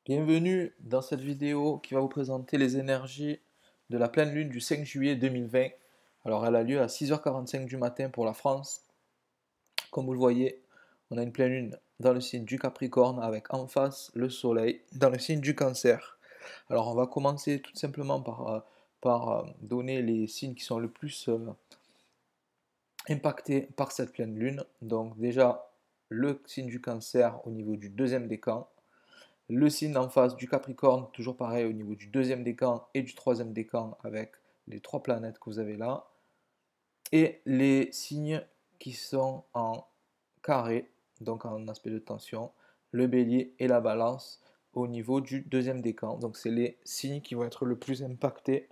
Bienvenue dans cette vidéo qui va vous présenter les énergies de la pleine lune du 5 juillet 2020. Alors elle a lieu à 6h45 du matin pour la France. Comme vous le voyez, on a une pleine lune dans le signe du Capricorne avec en face le soleil dans le signe du Cancer. Alors on va commencer tout simplement par donner les signes qui sont le plus impactés par cette pleine lune. Donc déjà le signe du Cancer au niveau du deuxième décan. Le signe en face du Capricorne, toujours pareil au niveau du deuxième décan et du troisième décan avec les trois planètes que vous avez là. Et les signes qui sont en carré, donc en aspect de tension, le bélier et la balance au niveau du deuxième décan. Donc c'est les signes qui vont être le plus impactés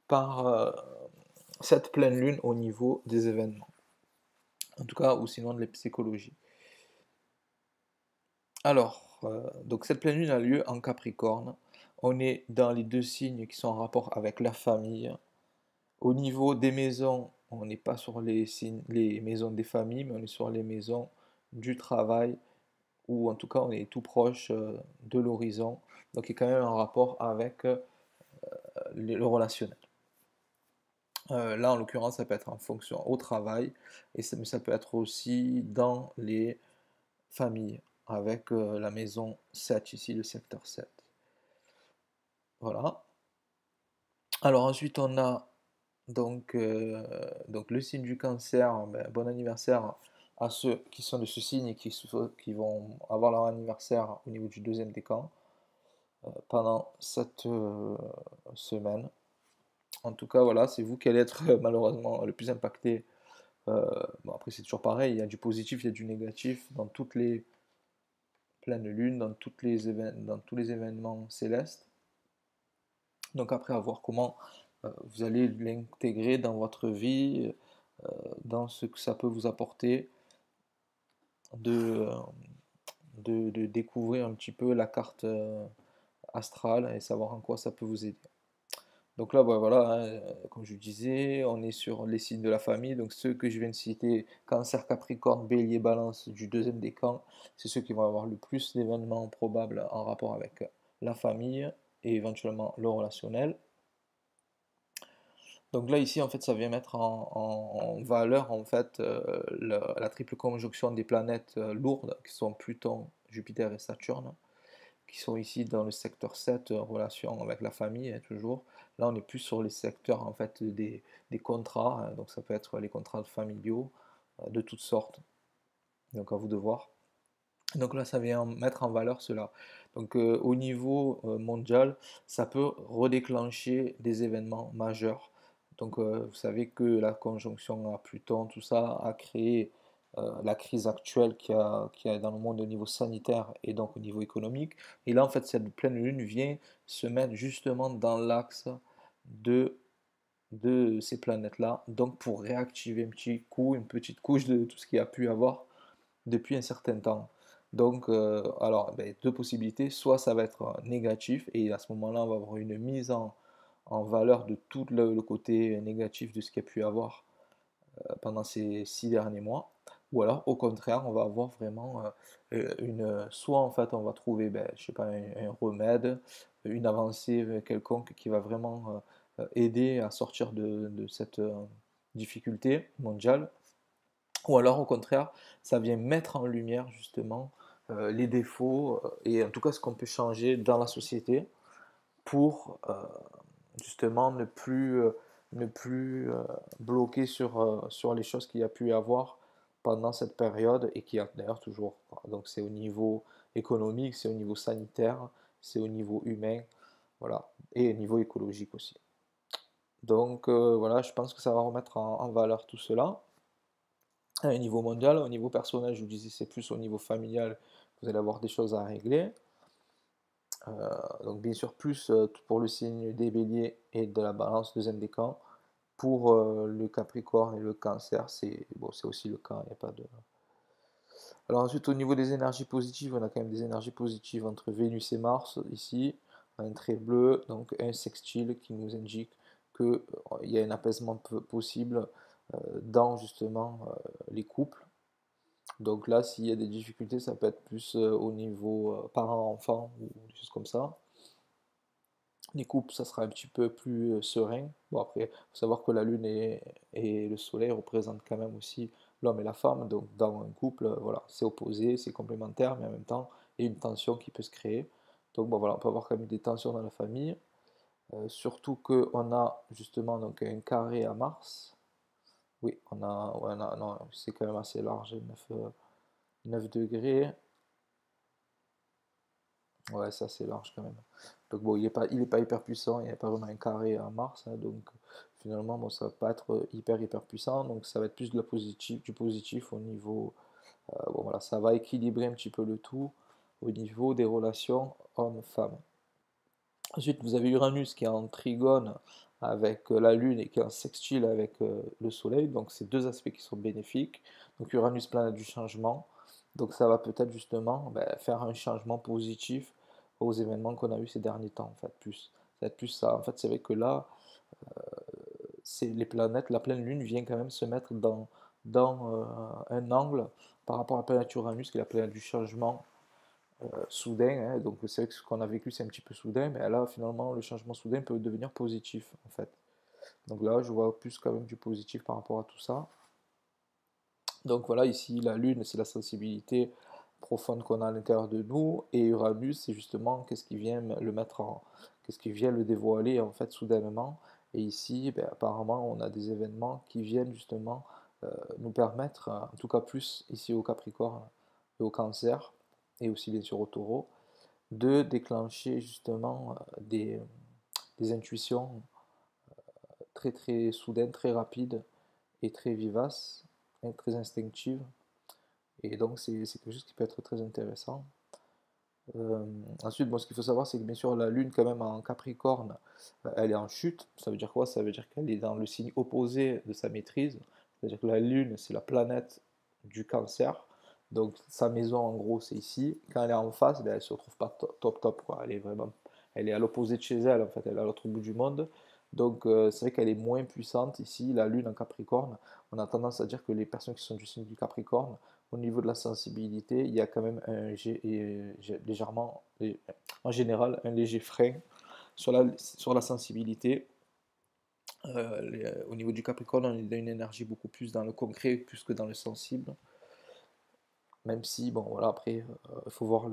par cette pleine lune au niveau des événements. En tout cas, ou sinon de la psychologie. Alors, donc cette pleine lune a lieu en Capricorne. On est dans les deux signes qui sont en rapport avec la famille. Au niveau des maisons, on n'est pas sur les maisons des familles, mais on est sur les maisons du travail, ou en tout cas on est tout proche de l'horizon. Donc il y a quand même un rapport avec le relationnel. Là, en l'occurrence, ça peut être en fonction au travail, mais ça peut être aussi dans les familles, avec la maison 7 ici, le secteur 7. Voilà. Alors ensuite, on a donc le signe du Cancer. Ben, bon anniversaire à ceux qui sont de ce signe et qui vont avoir leur anniversaire au niveau du deuxième décan pendant cette semaine. En tout cas, voilà, c'est vous qui allez être malheureusement le plus impacté. Bon, après, c'est toujours pareil, il y a du positif, il y a du négatif dans toutes les pleines lunes, dans tous les événements célestes. Donc après, à voir comment vous allez l'intégrer dans votre vie, dans ce que ça peut vous apporter de, de découvrir un petit peu la carte astrale et savoir en quoi ça peut vous aider. Donc là, bah, voilà, hein, comme je disais, on est sur les signes de la famille. Donc ceux que je viens de citer, Cancer, Capricorne, Bélier, Balance du deuxième décan, c'est ceux qui vont avoir le plus d'événements probables en rapport avec la famille et éventuellement le relationnel. Donc là, ici, en fait, ça vient mettre en valeur, en fait, la triple conjonction des planètes lourdes, qui sont Pluton, Jupiter et Saturne, qui sont ici dans le secteur 7, relation avec la famille, hein, toujours. Là, on est plus sur les secteurs, en fait, des contrats, hein, donc ça peut être les contrats familiaux, de toutes sortes, donc à vous de voir. Donc là, ça vient mettre en valeur cela. Donc au niveau mondial, ça peut redéclencher des événements majeurs. Donc vous savez que la conjonction à Pluton, tout ça, a créé la crise actuelle qu'il y a dans le monde au niveau sanitaire et donc au niveau économique. Et là, en fait, cette pleine lune vient se mettre justement dans l'axe de, de ces planètes-là. Donc pour réactiver un petit coup, une petite couche de tout ce qu'il y a pu avoir depuis un certain temps. Donc, alors, ben, deux possibilités. Soit ça va être négatif, et à ce moment-là, on va avoir une mise en valeur de tout le côté négatif de ce qu'il y a pu avoir pendant ces 6 derniers mois. Ou alors, au contraire, on va avoir vraiment soit en fait, on va trouver, ben, je sais pas, un remède, une avancée quelconque qui va vraiment aider à sortir de cette difficulté mondiale. Ou alors au contraire, ça vient mettre en lumière justement les défauts et en tout cas ce qu'on peut changer dans la société pour justement ne plus bloquer sur les choses qu'il y a pu y avoir pendant cette période et qui a d'ailleurs toujours. Donc c'est au niveau économique, c'est au niveau sanitaire, c'est au niveau humain, voilà, et au niveau écologique aussi. Donc voilà, je pense que ça va remettre en valeur tout cela à un niveau mondial. Au niveau personnel, je vous disais, c'est plus au niveau familial, vous allez avoir des choses à régler. Donc bien sûr, plus pour le signe des béliers et de la balance, deuxième décan. Pour le capricorne et le cancer, c'est bon, c'est aussi le cas, il n'y a pas de... Alors ensuite, au niveau des énergies positives, on a quand même des énergies positives entre Vénus et Mars, ici, un trait bleu, donc un sextile qui nous indique qu'il y a un apaisement possible dans justement les couples. Donc là, s'il y a des difficultés, ça peut être plus au niveau parent-enfant ou des choses comme ça. Les couples, ça sera un petit peu plus serein. Bon, après, il faut savoir que la Lune et le Soleil représentent quand même aussi l'homme et la femme. Donc, dans un couple, voilà, c'est opposé, c'est complémentaire, mais en même temps, il y a une tension qui peut se créer. Donc, bon, voilà, on peut avoir quand même des tensions dans la famille. Surtout qu'on a justement donc, un carré à Mars. Oui, ouais, non, c'est quand même assez large, 9 degrés. Ouais, ça c'est large quand même. Donc bon, il est pas hyper puissant, il n'y a pas vraiment un carré à Mars, hein, donc finalement bon, ça va pas être hyper puissant, donc ça va être plus du positif au niveau, bon voilà, ça va équilibrer un petit peu le tout au niveau des relations homme-femme. Ensuite, vous avez Uranus qui est en trigone avec la Lune et qui est en sextile avec le Soleil, donc c'est deux aspects qui sont bénéfiques. Donc Uranus, planète du changement, donc ça va peut-être justement faire un changement positif aux événements qu'on a eu ces derniers temps, en fait, plus. Ça va être plus ça. En fait, c'est vrai que là, c'est les planètes, la pleine Lune vient quand même se mettre dans un angle par rapport à la planète Uranus, qui est la planète du changement soudain, hein. Donc c'est vrai que ce qu'on a vécu c'est un petit peu soudain, mais là finalement le changement soudain peut devenir positif en fait. Donc là je vois plus quand même du positif par rapport à tout ça. Donc voilà, ici la Lune c'est la sensibilité profonde qu'on a à l'intérieur de nous, et Uranus c'est justement qu'est-ce qui vient le mettre en, qu'est-ce qui vient le dévoiler en fait soudainement. Et ici apparemment on a des événements qui viennent justement nous permettre, en tout cas plus ici au Capricorne et au Cancer, et aussi bien sûr au Taureau, de déclencher justement des intuitions très soudaines, très rapides et très vivaces et très instinctives. Et donc c'est quelque chose qui peut être très intéressant. Euh, Ensuite, bon, ce qu'il faut savoir, c'est que bien sûr la Lune quand même en Capricorne, elle est en chute. Ça veut dire quoi? Ça veut dire qu'elle est dans le signe opposé de sa maîtrise. C'est-à-dire que la Lune, c'est la planète du Cancer. Donc sa maison, en gros, c'est ici. Quand elle est en face, elle se retrouve pas top, quoi. Elle est vraiment, elle est à l'opposé de chez elle, en fait. Elle est à l'autre bout du monde. Donc c'est vrai qu'elle est moins puissante ici, la Lune en Capricorne. On a tendance à dire que les personnes qui sont du signe du Capricorne, au niveau de la sensibilité, il y a quand même légèrement, en général, un léger frein sur la sensibilité. Au niveau du Capricorne, on a une énergie beaucoup plus dans le concret, plus que dans le sensible. Même si, bon, voilà, après, il faut voir,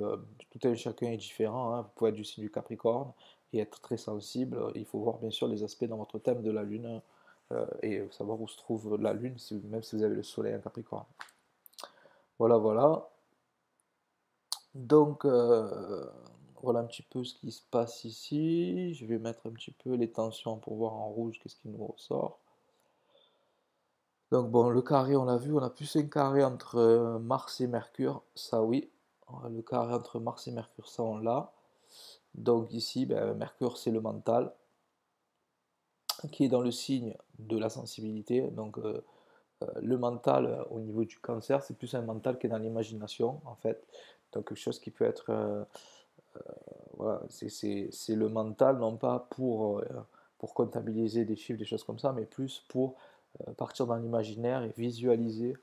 tout un chacun est différent, hein. Vous pouvez être du signe du Capricorne et être très sensible. Il faut voir, bien sûr, les aspects dans votre thème de la Lune, et savoir où se trouve la Lune, même si vous avez le Soleil en Capricorne. Voilà, voilà. Donc, voilà un petit peu ce qui se passe ici. Je vais mettre un petit peu les tensions pour voir en rouge qu'est-ce qui nous ressort. Donc, bon, le carré, on l'a vu, on a plus un carré entre Mars et Mercure, ça oui. Le carré entre Mars et Mercure, ça on l'a. Donc, ici, Mercure, c'est le mental, qui est dans le signe de la sensibilité. Donc, le mental, au niveau du Cancer, c'est plus un mental qui est dans l'imagination, en fait. Donc, quelque chose qui peut être voilà, c'est le mental, non pas pour comptabiliser des chiffres, des choses comme ça, mais plus pour partir dans l'imaginaire et visualiser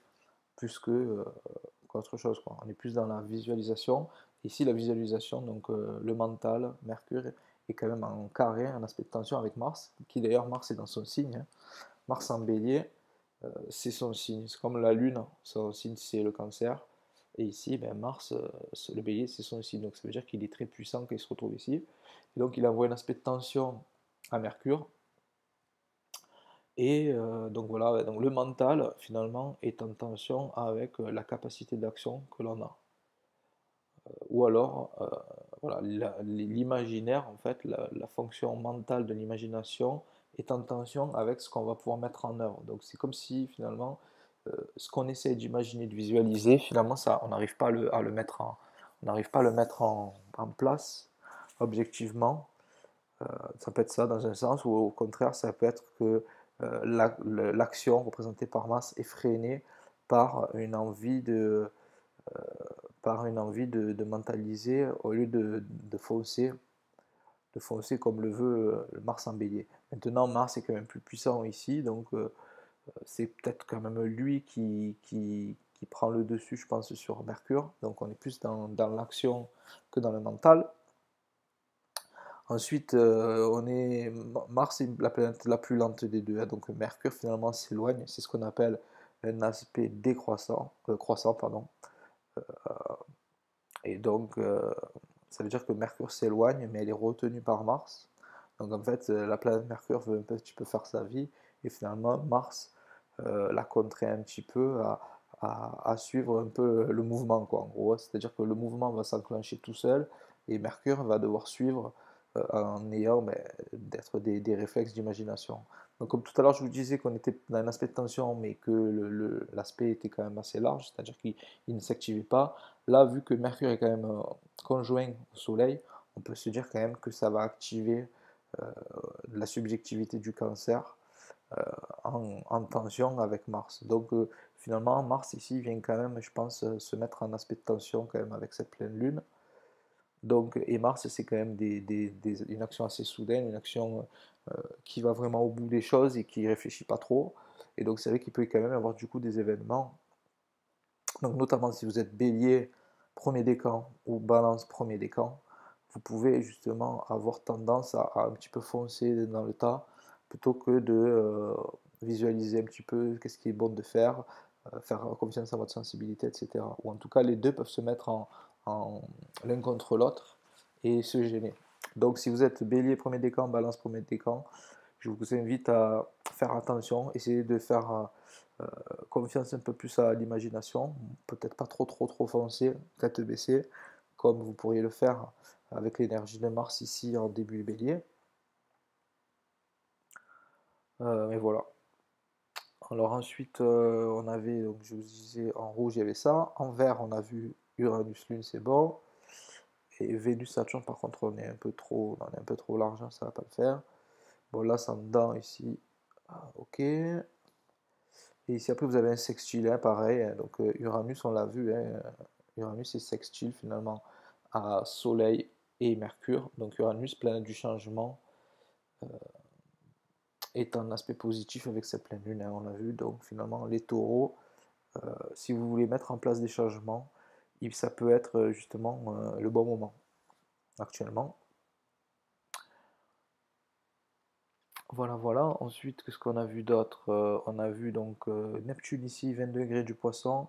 plus qu'autre chose, quoi. On est plus dans la visualisation. Ici, la visualisation, donc le mental, Mercure, est quand même en carré, un aspect de tension avec Mars, qui d'ailleurs, Mars est dans son signe, hein. Mars en bélier, c'est son signe. C'est comme la Lune, son signe c'est le Cancer. Et ici, Mars, le bélier, c'est son signe. Donc ça veut dire qu'il est très puissant quand il se retrouve ici. Et donc il envoie un aspect de tension à Mercure. Et donc voilà, ouais, donc le mental finalement est en tension avec la capacité d'action que l'on a. Ou alors, voilà, l'imaginaire, en fait, la fonction mentale de l'imagination est en tension avec ce qu'on va pouvoir mettre en œuvre. Donc c'est comme si finalement, ce qu'on essaie d'imaginer, de visualiser, finalement, ça, on n'arrive pas à le mettre on n'arrive pas à le mettre en place objectivement. Ça peut être ça dans un sens, ou au contraire, ça peut être que l'action représentée par masse est freinée par une envie de mentaliser au lieu de foncer comme le veut le Mars en bélier. Maintenant, Mars est quand même plus puissant ici, donc c'est peut-être quand même lui qui qui prend le dessus, je pense, sur Mercure. Donc on est plus dans l'action que dans le mental. Ensuite, Mars est la planète la plus lente des deux, hein. Donc Mercure finalement s'éloigne. C'est ce qu'on appelle un aspect décroissant, croissant, pardon. Et donc, ça veut dire que Mercure s'éloigne, mais elle est retenue par Mars. Donc en fait, la planète Mercure veut un petit peu faire sa vie, et finalement Mars la contraint un petit peu à suivre un peu le mouvement, quoi, en gros. C'est-à-dire que le mouvement va s'enclencher tout seul, et Mercure va devoir suivre en ayant d'être des réflexes d'imagination. Donc comme tout à l'heure je vous disais qu'on était dans un aspect de tension, mais que l'aspect était quand même assez large, c'est-à-dire qu'il ne s'activait pas. Là, vu que Mercure est quand même conjoint au Soleil, on peut se dire quand même que ça va activer euh, la subjectivité du cancer en tension avec Mars. Donc finalement, Mars ici vient quand même, je pense, se mettre en aspect de tension quand même avec cette pleine lune. Donc, et Mars, c'est quand même une action assez soudaine, une action qui va vraiment au bout des choses et qui réfléchit pas trop. Et donc c'est vrai qu'il peut quand même avoir du coup des événements. Donc notamment si vous êtes Bélier premier décan ou Balance premier décan, vous pouvez justement avoir tendance à un petit peu foncer dans le tas plutôt que de visualiser un petit peu qu'est-ce qui est bon de faire confiance à votre sensibilité, etc. Ou en tout cas les deux peuvent se mettre en l'un contre l'autre et se gêner. Donc si vous êtes Bélier premier décan, Balance premier décan, je vous invite à faire attention, essayer de faire confiance un peu plus à l'imagination, peut-être pas trop foncé, tête baissée, comme vous pourriez le faire avec l'énergie de Mars ici en début bélier. Mais voilà. Alors ensuite, on avait, donc je vous disais, en rouge il y avait ça, en vert on a vu Uranus, Lune, c'est bon, et Vénus, Saturne par contre on est un peu trop large, hein, ça va pas le faire. Bon là c'est en dedans ici, ok. Et ici après vous avez un sextile, hein, pareil, hein, donc Uranus on l'a vu, hein, Uranus est sextile finalement à Soleil et Mercure. Donc Uranus, planète du changement, est un aspect positif avec cette pleine lune, hein, on l'a vu. Donc finalement les taureaux, si vous voulez mettre en place des changements, ça peut être justement le bon moment actuellement. Voilà, voilà. Ensuite, qu'est-ce qu'on a vu d'autre? On a vu donc Neptune ici, 20 degrés du poisson,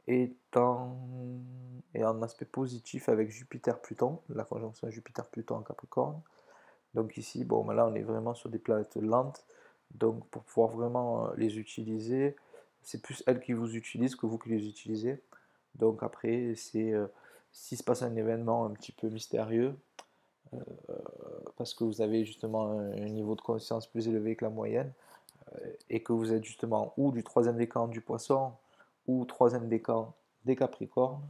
et en aspect positif avec Jupiter-Pluton, la conjonction Jupiter-Pluton en Capricorne. Donc ici, bon, là on est vraiment sur des planètes lentes, donc pour pouvoir vraiment les utiliser, c'est plus elles qui vous utilisent que vous qui les utilisez. Donc après, s'il se passe un événement un petit peu mystérieux, parce que vous avez justement un niveau de conscience plus élevé que la moyenne, et que vous êtes justement ou du troisième décan du poisson, ou troisième décan des Capricornes,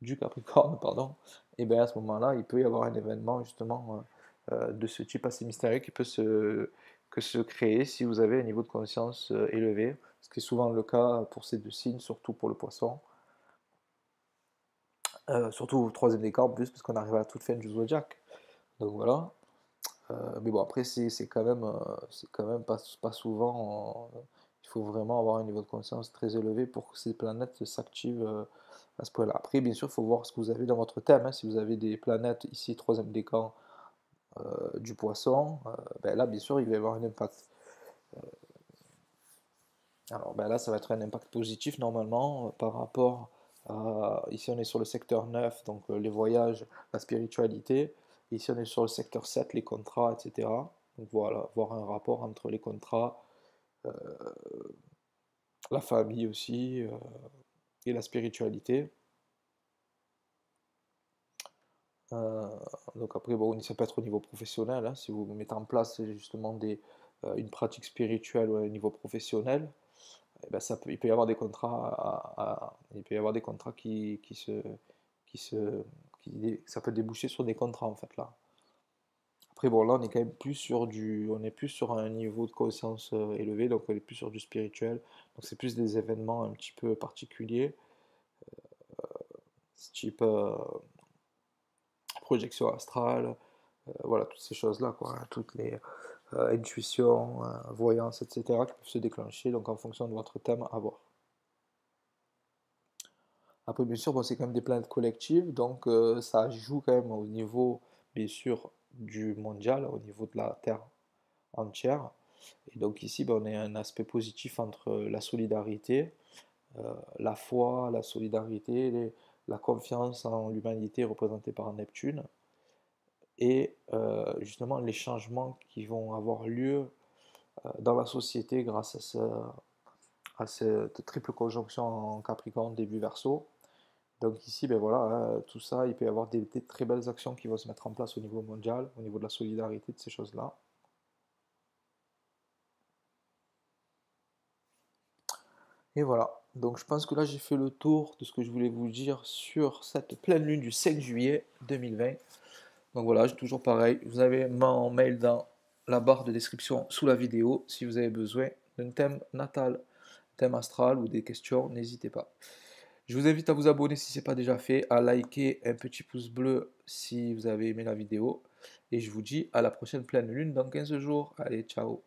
du Capricorne, pardon, et bien à ce moment-là, il peut y avoir un événement justement de ce type assez mystérieux qui peut se créer si vous avez un niveau de conscience élevé, ce qui est souvent le cas pour ces deux signes, surtout pour le poisson, surtout au troisième décan en plus, parce qu'on arrive à la toute fin du zodiaque. Donc voilà. Mais bon, après, c'est quand même pas souvent. Il faut vraiment avoir un niveau de conscience très élevé pour que ces planètes s'activent à ce point-là. Après, bien sûr, il faut voir ce que vous avez dans votre thème, hein. Si vous avez des planètes ici, troisième décan du poisson, ben là, bien sûr, il va y avoir un impact. Alors ben là, ça va être un impact positif normalement par rapport à... Ici, on est sur le secteur 9, donc les voyages, la spiritualité. Ici, on est sur le secteur 7, les contrats, etc. Donc voilà, voir un rapport entre les contrats, euh, la famille aussi, et la spiritualité. Euh, donc après, bon, ça peut être au niveau professionnel, hein, si vous mettez en place justement une pratique spirituelle au niveau professionnel. Eh ben, il peut y avoir des contrats, il peut y avoir des contrats qui se, ça peut déboucher sur des contrats en fait là. Après bon là on est quand même on est plus sur un niveau de conscience élevé, donc on est plus sur du spirituel, donc c'est plus des événements un petit peu particuliers, type projection astrale, voilà toutes ces choses là quoi, hein, toutes les intuitions, voyances, etc. qui peuvent se déclencher donc en fonction de votre thème à voir. Après, bien sûr, bon, c'est quand même des planètes collectives, donc ça joue quand même au niveau, bien sûr, du mondial, au niveau de la Terre entière. Et donc ici, ben, on a un aspect positif entre la solidarité, la foi, la solidarité, la confiance en l'humanité représentée par Neptune, et justement les changements qui vont avoir lieu dans la société grâce à cette triple conjonction en Capricorne début Verseau. Donc ici, ben voilà, hein, tout ça, il peut y avoir des très belles actions qui vont se mettre en place au niveau mondial, au niveau de la solidarité, de ces choses-là. Et voilà, donc je pense que là j'ai fait le tour de ce que je voulais vous dire sur cette pleine lune du 5 juillet 2020. Donc voilà, toujours pareil, vous avez mon mail dans la barre de description sous la vidéo si vous avez besoin d'un thème natal, thème astral ou des questions, n'hésitez pas. Je vous invite à vous abonner si ce n'est pas déjà fait, à liker, un petit pouce bleu si vous avez aimé la vidéo. Et je vous dis à la prochaine pleine lune dans 15 jours. Allez, ciao!